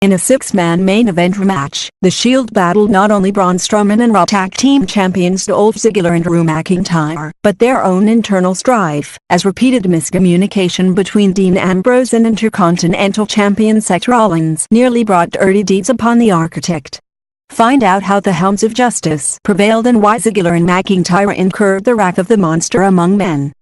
In a six-man main event rematch, The Shield battled not only Braun Strowman and Raw Tag Team Champions Dolph Ziggler and Drew McIntyre, but their own internal strife, as repeated miscommunication between Dean Ambrose and Intercontinental Champion Seth Rollins nearly brought dirty deeds upon the architect. Find out how the Hounds of Justice prevailed and why Ziggler and McIntyre incurred the wrath of the monster among men.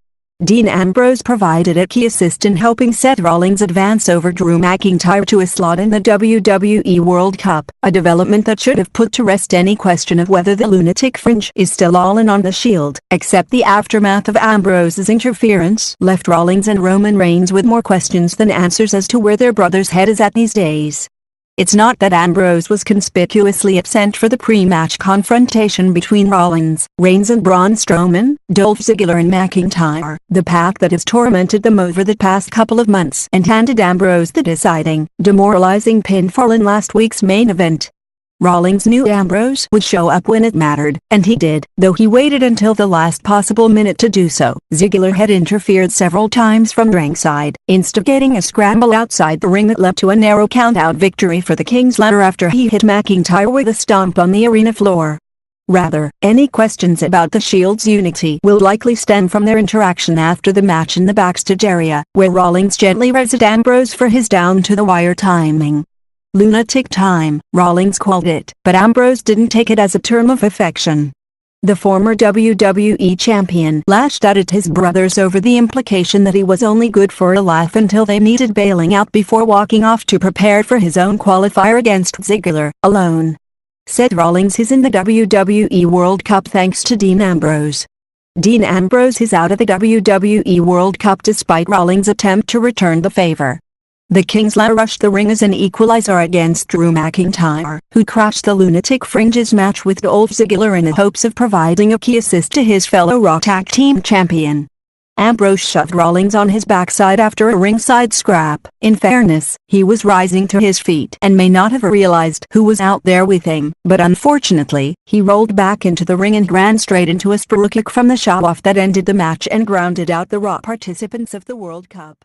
Dean Ambrose provided a key assist in helping Seth Rollins advance over Drew McIntyre to a slot in the WWE World Cup, a development that should have put to rest any question of whether the Lunatic Fringe is still all in on the Shield, except the aftermath of Ambrose's interference left Rollins and Roman Reigns with more questions than answers as to where their brother's head is at these days. It's not that Ambrose was conspicuously absent for the pre-match confrontation between Rollins, Reigns and Braun Strowman, Dolph Ziggler and McIntyre, the pack that has tormented them over the past couple of months and handed Ambrose the deciding, demoralizing pinfall in last week's main event. Rollins knew Ambrose would show up when it mattered, and he did, though he waited until the last possible minute to do so. Ziggler had interfered several times from ringside, instigating a scramble outside the ring that led to a narrow count-out victory for the King's Ladder after he hit McIntyre with a stomp on the arena floor. Rather, any questions about the Shield's unity will likely stem from their interaction after the match in the backstage area, where Rollins gently rezzed Ambrose for his down-to-the-wire timing. Lunatic time, Rollins called it, but Ambrose didn't take it as a term of affection. The former WWE champion lashed out at his brothers over the implication that he was only good for a laugh until they needed bailing out before walking off to prepare for his own qualifier against Ziggler, alone. Seth Rollins is in the WWE World Cup thanks to Dean Ambrose. Dean Ambrose is out of the WWE World Cup despite Rollins' attempt to return the favor. The King's Ladder rushed the ring as an equalizer against Drew McIntyre, who crashed the Lunatic Fringe's match with Dolph Ziggler in the hopes of providing a key assist to his fellow Raw Tag Team champion. Ambrose shoved Rollins on his backside after a ringside scrap. In fairness, he was rising to his feet and may not have realized who was out there with him, but unfortunately, he rolled back into the ring and ran straight into a sprawl kick from the shove-off that ended the match and grounded out the Raw participants of the World Cup.